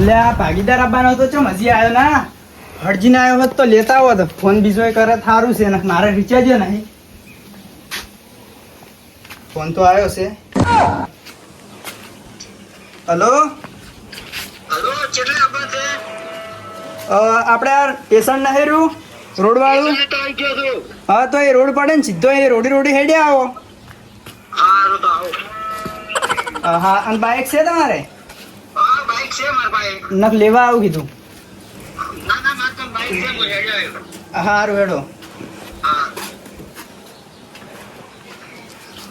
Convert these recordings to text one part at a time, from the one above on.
અલ્યા ભાગીદાર આપવાનો હતો ચમ હજી આવ્યો ના હરજીને આવ્યો હોત તો લેતા આવો ફોન બીજો એ કરે સારું છે ને મારે રિચાર્જ નહીં ફોન તો આવ્યો છે હલો આપણે આ સ્ટેશન ના હેર્યું રોડ વાળું હા તો એ રોડ પડે ને સીધો એ રોડી હેડે આવો હા અને બાઇક છે તમારે નખ લેવા આવું કીધું હારું હેડો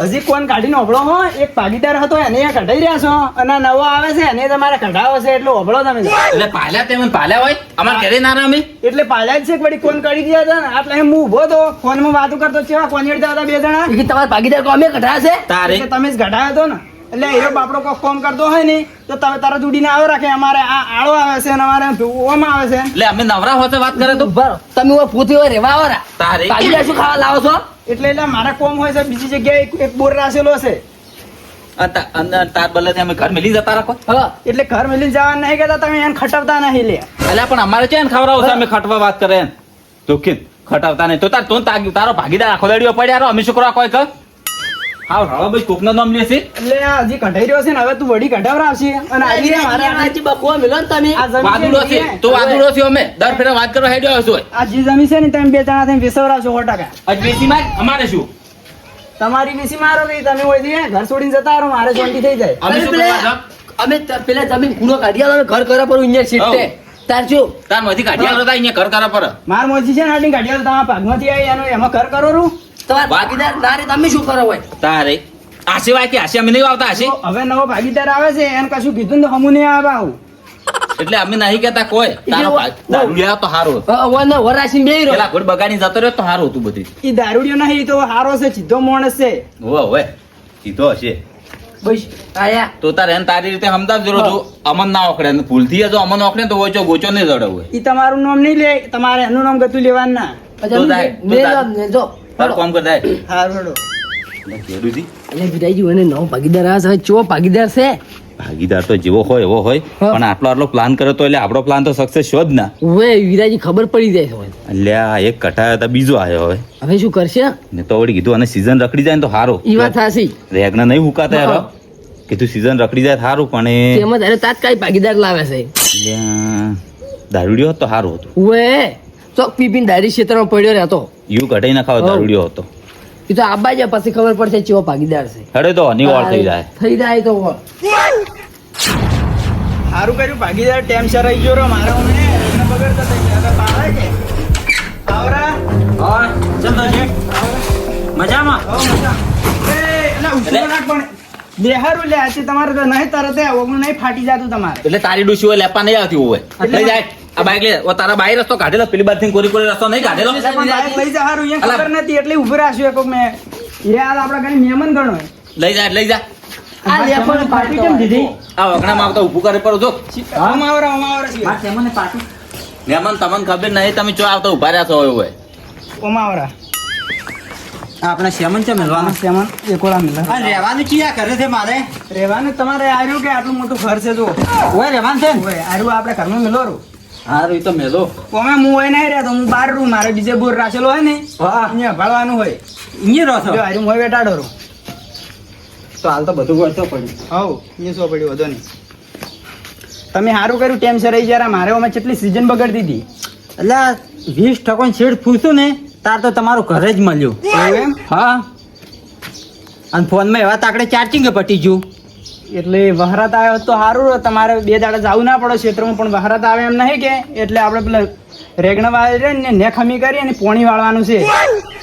હજી કોણ કાઢીને ઓભળો હો એક ભાગીદાર હતો એને કઢાઈ રહ્યા છો અને નવો આવે છે એને તમારે કઢાવો છે એટલે ઓભળો તમે એટલે પાલ્યા તેમ પાલ્યા હોય અમાર ઘરે ના રમે એટલે પાલ્યા જ છે વળી કોણ કાઢી ગયા હતા ને એટલે હું ઊભો તો ફોનમાં વાતો કરતો છે કોણ હેડતા હતા બે જણા તમારા ભાગીદાર કોમે કઢાયા છે તારે એટલે તમે જ કઢાયો હતો ને એટલે હીરો બાપડો કોઈ ફોન કરતો હોય ને તો તમે તારા જોડીને આવો રાખે અમારે આ આળો આવે છે અને અમારે ઓમાં આવે છે એટલે અમે નવરા હોતે વાત કરે તો બરો તમે ઓય પૂતી હોય રેવા આવો રા તારે ભાગીદાર શું ખાવા લાવો છો એટલે મારા કોમ હોય છે બીજી જગ્યાએ એક બોર રાખેલો છે તાર બદલે અમે ઘર મેલી જતા રાખો હા એટલે ઘર મેલી જવા નહીં કહેતા તમે એને ખટાવતા નહીં લે એટલે પણ અમારે છે ને ખવડાવો છે અમે ખટવા વાત કરે એમ ચોખ્ખી ખટાવતા નહીં તો તારો ભાગીદાર આખો દાડીઓ પડ્યા અમે શું કરવા કોઈ કર હા હવે ભાઈ કોકનું નામ લેશે એટલે આ હજી કઢાઈ રહ્યો છે ને હવે તું વડી કઢાવરાવશે અને આવી રહ્યા મારે આનાથી બકવા મિલો ને તમે આ જમીન વાદુડો છે તો વાદુડો છે અમે દર ફેરે વાત કરવા હેડ્યો હશો આ જે જમીન છે ને તમે બે જણા થઈને વેસવરાવશો 100%. આજ બેસી માં અમારે શું તમારી વેસી મારો કે તમે હોય છે ઘર છોડીને જતા રહો મારે શાંતિ થઈ જાય અમે શું કરવા અમે પેલા જમીન ખૂણો કાઢી આલો ઘર કરે પર ઇન્જર સીટે તાર શું તાર માંથી કાઢ્યા હતા અહીંયા ઘર કરા પર માર મોજી છે ને આટલી ગાડીઓ તમારા ભાગમાંથી આવી એનો એમાં ઘર કરો રૂ તમારા ભાગીદાર નારે તમે શું કરો હોય તારે આ સિવાય કે આશી અમે નહીં આવતા હશે હવે નવો ભાગીદાર આવે છે એને કશું કીધું ને તો હમું નહીં આવે આવું એટલે અમે નહીં કેતા કોઈ તારો દારૂડિયા તો હારો વન વરાસી બેહી રહ્યો પેલા ઘોડ બગાડી જતો રહ્યો તો હારું હતું બધી એ દારૂડિયો નહીં એ તો હારો છે સીધો માણસ છે હોય સીધો હશે બસ આયા તો તારે એને તારી રીતે સમજાવજો તું અમન ના ઓખડે ને ભૂલથી જો અમન ઓખડે તો ઓછો ગોચો નહીં જડે હોય એ તમારું નામ નહીં લે તમારે એનું નામ ગતું લેવાનું ના તો જાય, તો જાય. જો તારું કામ કર જાય હારું હેડો ખેડૂતી અને વિરાજી અને નવો ભાગીદાર આ છે ચો ભાગીદાર છે ભાગીદાર તો જેવો હોય એવો હોય હા. પણ આટલો પ્લાન કર્યો તો એટલે આપણો પ્લાન તો સક્સેસ શો જ ના હવે વિરાજી ખબર પડી જાય છે એટલે આ એક કટાયો હતા બીજો આવ્યો હવે હવે શું કરશે ને તો વળી કીધું અને સીઝન રખડી જાય ને તો સારું ઈ વાત થાસી રેગના નહીં હુકાતા યાર હા. કીધું સીઝન રખડી જાય સારું પણ એ તેમાં તારે તાત્કાલિક ભાગીદાર લાવે છે એટલે દારૂડિયો તો સારું હતું હવે ચોક પીપીને ડાયરી ક્ષેત્રમાં પડ્યો રહેતો યુ કઢાઈ ના ખાવ હા. દારૂડિયો હતો એ તો આબા જાય પછી ખબર પડશે ચેવો ભાગીદાર છે અરે તો અનિવાર્ય થઈ જાય થઈ જાય તો સારું કર્યું ભાગીદાર ટેમ સર આવી ગયો મારે અમે એને બગડતા થઈ ગયા હવે પાડે કે આવરા મજામાં એટલે ઉઠી નાખ પણ બેહારું લે આજે તમારે તો નહીં તરત ઓગણું નહીં ફાટી જતું તમારે એટલે તારી ડુસી હોય લેપા નહીં આવતી હોય લઈ જાય આ બાઈક લે ઓ તારા બાઈ રસ્તો કાઢેલો પેલી બાદ થી કોરી રસ્તો નહીં કાઢેલો એટલે પણ બાઈક લઈ જા હારું અહીંયા ખબર નથી એટલે ઉભું રાખ્યું એક મેં યાર આપણા ઘરે મહેમાન ગણો લઈ જા આ લેપણ પાર્ટી કેમ દીધી આ વગણામાં આવતા ઊભું કરે પર જો અમાવરા મહેમાન તમને ખબર નહીં તમે ચો આવતા ઉભા રહ્યા છો હોય ઓમાવરા આપણે શ્યામન છે મેલવાનું સેમન એકોડા મિલા આ રહેવાનું ચિયા કરે છે મારે રહેવાનું તમારે આર્યું કે આટલું મોટું ઘર છે જો ઓય રહેવાનું છે ને ઓય આર્યું આપણે ઘરમાં મિલો રૂ હારું ઈ તો મેલો અમે હું હોય નહીં રહેતો હું બહાર રૂ મારે બીજે બોર રાખેલો હોય ને હા અહીંયા ભાળવાનું હોય ઈ રહો છો જો આર્યું હોય બેટાડો રૂ તો હાલ તો બધું ગોઠવો પડ્યું હવ અહીંયા શું પડ્યું વધો નહીં તમે સારું કર્યું ટેમ સર રહી જરા મારે અમે કેટલી સિઝન બગડતી હતી એટલે 20% શેડ ફૂસું ને તાર તો તમારું ઘર જ મળ્યું એવું એમ હા અને ફોનમાં એવા તાકડે ચાર્જિંગ પટી ગયું એટલે વહરાત આવ્યો તો સારું તમારે 2 દાડા જવું ના પડે ક્ષેત્રમાં પણ વહરાત આવે એમ નહીં કે એટલે આપણે પેલા રેગણા વાળી ને ખમી કરી અને પોણી વાળવાનું છે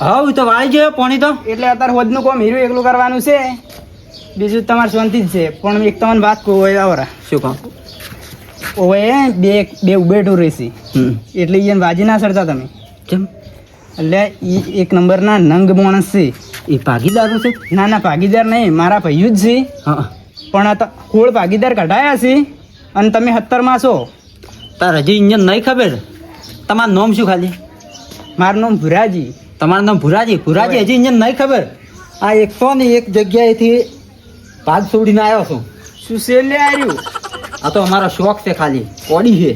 હવ તો વાળી ગયો પાણી તો એટલે અત્યારે હોદનું કામ હીરું એકલું કરવાનું છે બીજું તમારે શાંતિ જ છે પણ એક તમને વાત કહું હોય આવરા શું કહું ઓય બે ઉભેટું રહેશે એટલે એને વાજી ના સરતા તમે કેમ એટલે એ એક નંબરના નંગ માણસ છે એ ભાગીદારો છે ના ના ભાગીદાર નહીં મારા ભાઈઓ જ છે હા પણ આ તો કોળ ભાગીદાર કઢાયા છે અને તમે 17માં છો તાર હજી ઇન્જન નહીં ખબર તમારું નામ શું ખાલી મારું નામ ભુરાજી તમારું નામ ભુરાજી હજી ઇન્જન નહીં ખબર આ 101 જગ્યાએથી ભાગ છોડીને આવ્યો છું શું છે લે આવ્યું આ તો અમારો શોખ છે ખાલી કોડી છે.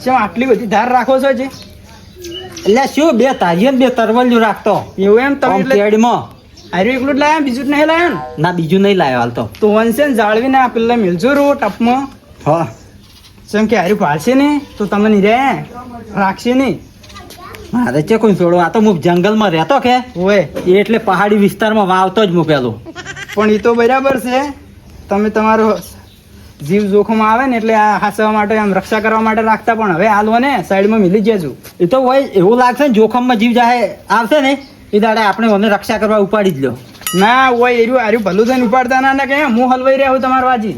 કેમ આટલી બધી ધાર રાખો છો છે? એટલે શું બે તારીએ બે તરવલિયું રાખતો એવું એમ તમે એટલે પેડમાં. હાર્યું એકલું જ લાયા બીજું જ નહીં લાયા ને? ના બીજું નહીં લાવ્યો હાલ તો. તો વનસે ને જાળવીને આ પેલા મિલજો રો ટપમાં. હા જેમ કે હાર્યું ભાળશે ને તો તમે નહીં રહે રાખશે નહીં. મારે છે કોઈ છોડો આ તો હું જંગલમાં રહેતો કે હોય એટલે પહાડી વિસ્તારમાં વાવતો જ મૂકેલું. પણ એ તો બરાબર છે. તમે તમારો જીવ જોખમ આવે ને એટલે આ હાસવા માટે આમ રક્ષા કરવા માટે રાખતા, પણ હવે હાલવો ને સાઈડમાં મિલી જજો. એ તો હોય એવું લાગશે ને જોખમમાં જીવ જાહે આવશે ને એ દાડે આપણે ઓને રક્ષા કરવા ઉપાડી જ લ્યો. ના હોય એર્યું હાર્યું ભલું થઈને ઉપાડતા ના કે હું હલવાઈ રહ્યા હું તમારા વાજી.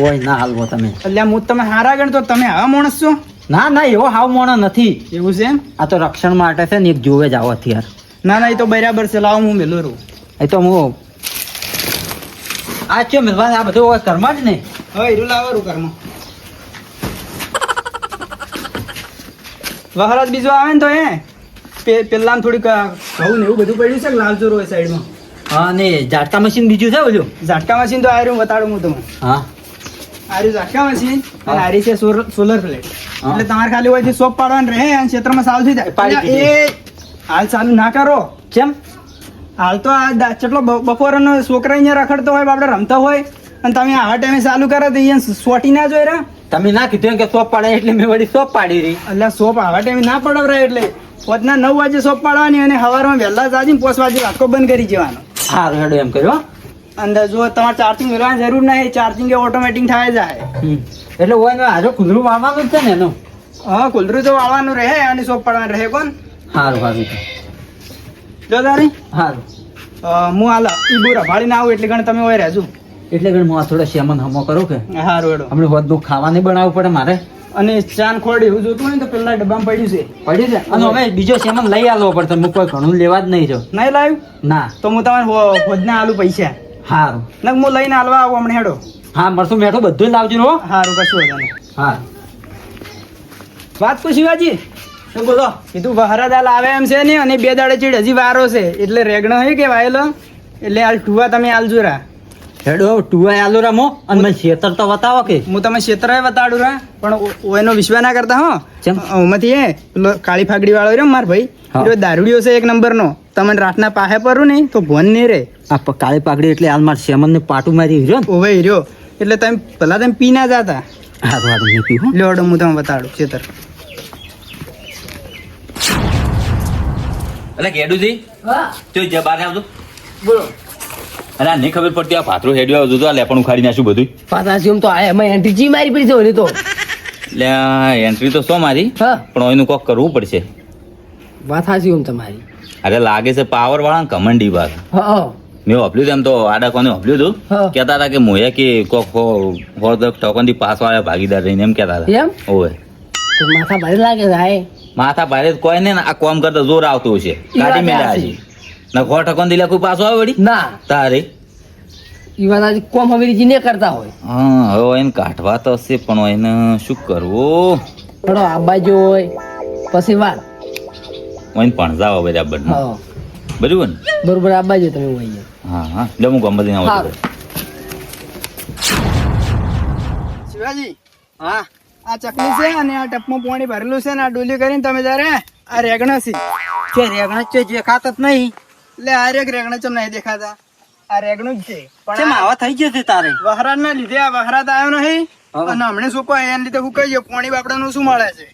હોય ના હાલવો તમે. એટલે હું તમે હારા ગણ તો તમે આવા માણસ છો? ના ના એવો હાવ મોણો નથી. એવું છે એમ? આ તો રક્ષણ માટે છે ને એક જોવે જ આવો હથિયાર. ના ના એ તો બરાબર છે. લાવો હું મેલું રહું. એ તો હું આ ચો મિલવા આ બધું હોય કર્મ જ ને. હવે એરું લાવો રૂ કર્મ. વહરાજ બીજો આવે ને તો પેલા થોડીક ઘઉં ને એવું બધું પડ્યું છે કે લાલ ચોર હોય સાઈડમાં. હા ને ઝાટકા મશીન બીજું છે ઓલું. ઝાટકા મશીન તો આર્યું બતાડું હું તમને. હા આર્યું ઝાટકા મશીન હા. અને આરી છે સોલર પ્લેટ. હા. એટલે તમારે ખાલી હોય સોપ પાડવાનું રહે અને ક્ષેત્રમાં ચાલુ થઈ જાય. પાડી એટલે એ હાલ ચાલુ ના કરો. કેમ? હાલ તો આ કેટલો બપોરનો છોકરા અહીંયા રખડતો હોય આપણે રમતા હોય અને તમે આવા ટાઈમે ચાલુ કરો તો અહીંયા સોટી ના જોઈ રહ્યા. તમે ના કીધું એમ કે સોપ પાડે એટલે મેં વળી સોપ પાડી રહી. એટલે સોપ આવા ટાઈમે ના પડાવરાય. એટલે પોતના 9 વાગે સોપ પાડવાની અને સવારમાં વહેલા જાજીને 5 વાગે લાટકો બંધ કરી જવાનો. સારું હેડો એમ કર્યો. અંદર જો તમારે ચાર્જિંગ મેળવવાની જરૂર નહીં. ચાર્જિંગ એ ઓટોમેટિક થાય જાય. એટલે હોય ને હાજો કુંદરું વાવવાનું જ છે ને એનું. હા કુલરું તો વાળવાનું રહે અને સોપ પાડવાનું રહે. કોણ સારું સારું જો તારી સારું. હું હાલ ઈ બુરા ભાળીને આવું એટલે ગણ તમે હોય રહેજો. એટલે કે હું આ થોડો શેમન હમો કરું કે હારું હેડો. હમણાં વધુ ખાવા નહીં બનાવવું પડે મારે. અને ચાન ખોડ એવું જોતું હોય ને તો પેલા ડબ્બામાં પડ્યું છે. પડી છે અને હવે બીજો શેમન લઈ આવવો પડશે. હું કોઈ ઘણું લેવા જ નહીં જો. નહીં લાવ્યું ના તો હું તમારે હોદના આલુ પૈસા સારું. ને હું લઈને હાલવા આવું હમણાં હેડો. હા મરસું મેઠું બધું જ લાવજો હો. હારું કશું વાંધો નહીં. હા વાત પૂછી વાજી શું બોલો. કીધું વહરાદાલ આવે એમ છે ને અને 2 દાડે ચીડ હજી વારો છે એટલે રેગણો હે કે વાયેલો એટલે હાલ ટુવા તમે હાલજો રા. હેડો ટુવાય આલુ રમો અને મને શેતર તો બતાવો કે. હું તમે ક્ષેત્રએ બતાડું રા પણ એનો વિશ્વાસ ના કરતા હો. ચમ? ઓમાંથી પેલો કાળી ફાગડી વાળો રહ્યો માર ભાઈ હા. એ દારૂડિયો છે 1 નંબરનો. તમને રાતના પાહે પરું ને તો ભોન નહીં રે. આ કાળી પાકડી એટલે હાલ મારે શેમન ને પાટું મારી રહ્યો ને. ઓવે રહ્યો એટલે તમે પેલા તમે પી ના જાતા. સારું સારું નહીં પીવું. લેવડો હું તમને બતાડું ક્ષેત્ર. એટલે કેડુજી હા તો જબાર આવજો. બોલો. અરે આ નહીં ખબર પડતી આ ભાતરો હેડ્યો આવજો તો આ લેપણ ઉખાડી નાખ્યું બધું. પાછા તો આ એમાં એન્ટ્રી જી મારી પડી છે ઓલી તો. એટલે એન્ટ્રી તો શું મારી હા પણ એનું કોક કરવું પડશે. વાત સાચી ઓમ તમારી. અરે લાગે છે પાવર વાળા ને કમંડી બાદ હા મેં વાપર્યું તેમ તો આડા કોને વાપર્યું હતું હા. કહેતા હતા કે મોયા કે કોક ટોકન થી પાસ વાળા ભાગીદાર રહીને એમ કહેતા હતા. એમ ઓવે તો માથા ભારે લાગે છે આ માથા ભારે તો કોઈ ને આ કોમ કરતા જોર આવતું હશે. કાઢી મેળ્યા સાચી. હશે ને 100 ટકોન દિલા કોઈ પાછો આવે વળી ના તારે. ઈ વાત આજે કોમ હવેલી ને કરતા હોય. હા હવે એને કાઢવા તો હશે પણ એને શું કરવું થોડો આબાજો હોય પછી વાત. એને ભણજાવા બરાબર ને. હા બરાબર ને. બરોબર આબાજો તમે હોય. હા હા એટલે હું ગમે ત્યાં હા આવું. શિવાજી હા આ ચકલી છે અને આ ટપમાં પાણી ભરેલું છે ને આ ડોલી કરીને તમે તારે આ રેગણા છે. કે રેગણા છે જે ખાત જ નહીં. એટલે આ રેગણા ચમ નહીં દેખાતા. આ રેગણું જ છે પણ કેમ આવા થઈ જશે તારે. વહરાદ ના લીધે આ વહરાદ આવ્યો નહીં હા. અને હમણાં શું કહે એને લીધે હું કહીએ પાણી બાપડાનું શું મળે છે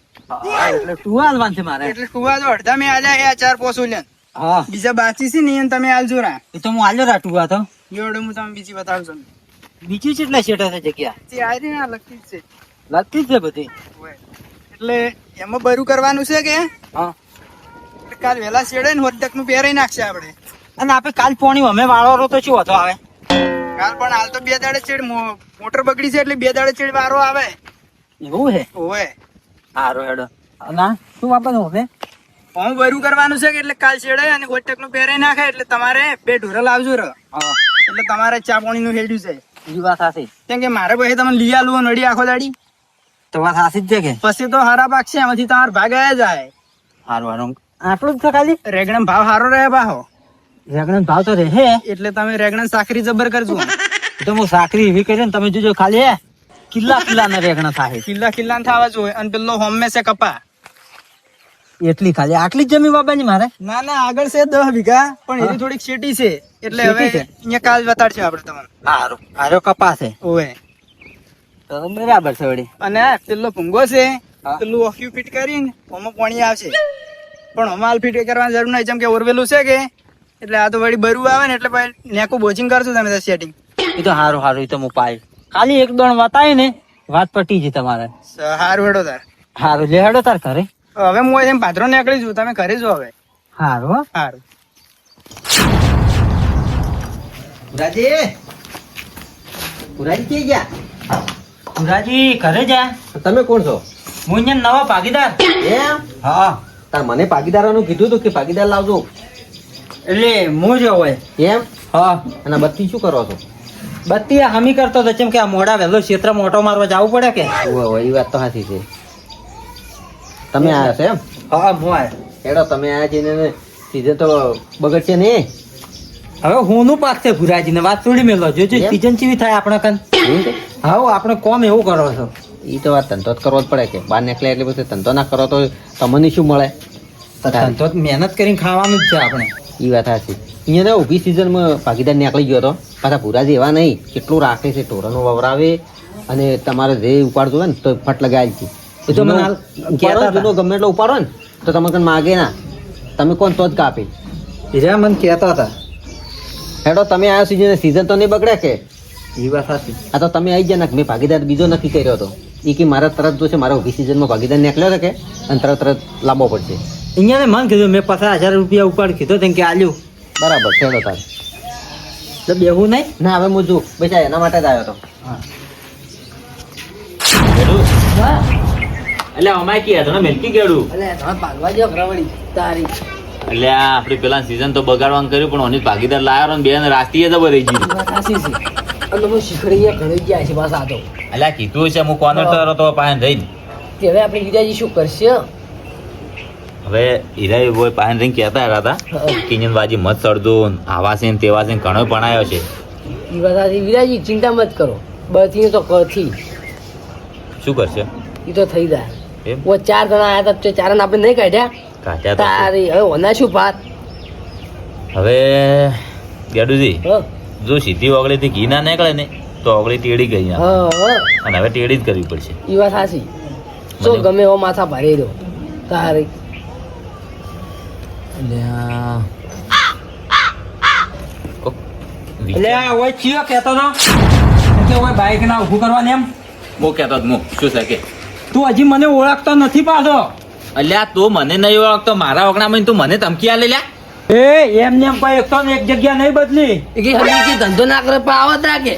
એટલે ટુવા હાલવાનું છે મારે. એટલે ટુવા તો અડધા મેં આલ્યા એ 4 પોસું લે હા બીજા બાકી છે ને એને તમે આલજો રા. એ તો હું આલ્યો રા ટુવા તો. એવડે હું તમે બીજી બતાવું છું. બીજું કેટલા શેઠા છે જગ્યા. તે આ રહી ને આ લગતી જ છે. લાગતી જ છે બધી. હોય. એટલે એમાં બરું કરવાનું છે કે હા એટલે કાલ વહેલા શેડે ને હોટક નું પહેરાઈ નાખશે આપણે. અને આપણે કાલ પોણી અમે વાળવાનો તો શું હતો આવે. કાલ પણ હાલ તો 2 દાડે ચેડ મોટર બગડી છે એટલે 2 દાડે ચેડ વારો આવે. એવું હે. ઓવે સારું હેડો. ના શું વાપરવાનું હવે. હું બરું કરવાનું છે કે એટલે કાલ શેડે અને હોટક નું પહેરાઈ નાખે એટલે તમારે 2 ઢોરા લાવજો ર. હા એટલે તમારે ચા પાણી નું હેડ્યું છે. બીજી વાત સાચી. કેમ કે મારે પછી તમે લઈ આલું નડી આખો દાડી તો વાત સાચી જ છે કે. પછી તો હારા પાક છે એમાંથી તમારે ભાગ આવ્યા જાય. સારું સારું આટલું જ છે ખાલી. રેગણા ભાવ સારો રહે પાહો રેગણા ભાવ તો રહે. એટલે તમે રેગણા સાખરી જબર કરજો. તો હું સાકરી એવી કરી ને તમે જોજો ખાલી હે કિલ્લા કિલ્લા ના રેગણા થાય કિલ્લા કિલ્લા થવા જોઈએ અને પેલો હોમે છે કપા. એટલી ખાલી આટલી જ જમીન બાબાની મારે ના ના આગળ છે 10 વીઘા પણ એની થોડીક શેટી છે એટલે હવે શેટી છે? અહીંયા કાલ બતાડશે આપણે તમને. હારું હારો કપા છે ઓવે તો બરાબર છે વળી. અને આ પેલો ભૂંગો છે હા. પેલું ઓક્યુ ફિટ કરીને આમાં પાણી આવશે પણ આમાં હાલ ફિટ કરવાની જરૂર નહીં જેમ કે ઓરવેલું છે કે એટલે આ તો વળી બરુ આવે ને એટલે પછી નેકું બોચિંગ કરશું તમે સેટિંગ. એ તો હારું હારું એ તો હું પાય ખાલી એક દોણ વતાય ને વાત પટી છે તમારે. હારું હેડો તાર. હારું લે હેડો તાર ઘરે. હવે હું એમ પાથરો નીકળી છું તમે ઘરે જો હવે. હારું હો. હારું. પુરાજી કે ગયા પુરાજી ઘરે જા. તમે કોણ છો? હું અહીંયા નવા ભાગીદાર. એમ હા તાર મને ભાગીદારોનું કીધું હતું કે ભાગીદાર લાવજો. એટલે હું જ હોય. એમ હા અને બત્તી શું કરો છો? બત્તી આ હમી કરતો હતો કેમ કે આ મોડા વહેલો ક્ષેત્ર મોટો મારવા જવું પડે કે. એ વાત તો સાચી છે. તમે આયા છો એમ? હા હું આય. હેડો તમે આયા છે ને સીઝન તો બગડશે ને. હવે હું નું પાક છે ભુરાજી ને વાત થોડી મેલો જોજો એમ? સીઝન ચીવી થાય આપણે કન. હા આપણે કોમ એવું કરો છો. એ તો વાત ધંધો જ કરવો જ પડે કે બહાર નીકળે એટલે પછી ધંધો ના કરો તો તમને શું મળે? ધંધો તો મહેનત કરીને ખાવાનું જ છે આપણે. એ વાત સાચી. અહીંયા ને ઊભી સિઝનમાં ભાગીદાર નીકળી ગયો હતો પાછા ભુરાજી એવા નહીં કેટલું રાખે છે ઢોરનો વવરાવે અને તમારે જે ઉપાડતું હોય ને તો ફટ લગાવેલ છે. એ તો મને હાલ કહેતા હતા. જૂનો ગમે એટલો ઉપાડો ને તો તમે કઈ માગે ના તમે કોણ તો જ કાપી. હીરા મને કહેતા હતા. હેડો તમે આ સિઝન તો નહીં બગડે કે? એ વાત સાચી. આ તો તમે આવી ગયા ને મેં ભાગીદાર બીજો નક્કી કર્યો હતો એ કે મારા તરત જો છે મારા ઊભી સિઝનમાં ભાગીદાર નીકળ્યો હતો કે અને તરત લાંબો પડશે. અહીંયા ને મને કીધું મેં 50,000 રૂપિયા ઉપાડ કીધો તેમ કે આલ્યું. બરાબર હેડો તાર. તો બેહું નહીં. ના હવે હું જો બેટા એના માટે જ આવ્યો હતો. એટલે અમાય કી હતો ને મેલકી ગેડું. એટલે તમે ભાગવા જો રવડી તારી. એટલે આ આપણી પેલા સીઝન તો બગાડવાનું કર્યું પણ ઓની ભાગીદાર લાયો ને બેન રાષ્ટ્રીય જબર રહી ગયું. સાચી છે અને હું શીખડી ઘણી ગયા છે પાછા તો એટલે આ કીધું છે હું કોનો તરો તો પાસે રહીને તે હવે આપણે વિરાજી શું કરશે? હવે હીરા બોય પાસે રહીને કહેતા હતા કિંજનબાજી મત સડજો ને આવા છે ને તેવા છે ને ઘણો ભણાયો છે. એ બધા વિરાજી ચિંતા મત કરો બધી તો કથી શું કરશે એ તો થઈ જાય. એમ ઓ 4 જણા આયા હતા તે ચારને આપણે નહીં કાઢ્યા કાઢ્યા તો છે. તારી હવે ઓના શું ભાત? હવે ગેડુજી હ જો સીધી ઓગળીથી ઘી ના નીકળે ને તો ઓગળી ટેડી ગઈ હ અને હવે ટેડી જ કરવી પડશે. એ વાત સાચી. જો ગમે એવો માથા ભારે દો તારી. એટલે આ ઓય ચિયો કહેતો તો કે ઓય બાઈક ના ઊભું કરવાની એમ. હું કહેતો જ હું શું છે કે તું હજી મને ઓળખતો નથી પાછો. અલ્યા તું મને નહીં ઓળખતો મારા ઓગણામાં તું મને ધમકી આલે લ્યા. એ એમને એમ કોઈ એકસો ને એક જગ્યા નહીં બદલી. એ કે હજી ધંધો ના કરે પણ આવત રાખે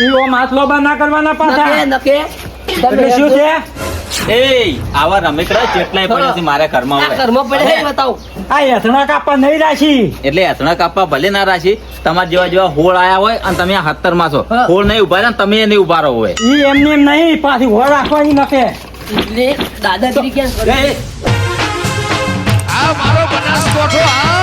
ઈ ઓમ હાથ લોબા ના કરવાના પાછા. નકે એટલે શું છે એ આવા રમેકડા જેટલાય પડ્યા છે મારા ઘરમાં આ હોય. કર્મ પડે છે બતાવો. આ હેથણા કાપવા નહીં રાશી. એટલે હથણા કાપવા ભલે ના રાશી તમારા જેવા જેવા હોળ આયા હોય અને તમે આ 70 માં છો હા. હોળ નહીં ઉભા રહ્યા ને તમે નહીં ઉભા રહો હોય. ઈ એમને એમ નહીં પાછી હોળ રાખવાની નકે. એટલે દાદાગીરી ક્યાં કરે? એ, આ મારો બનાસકોઠો આ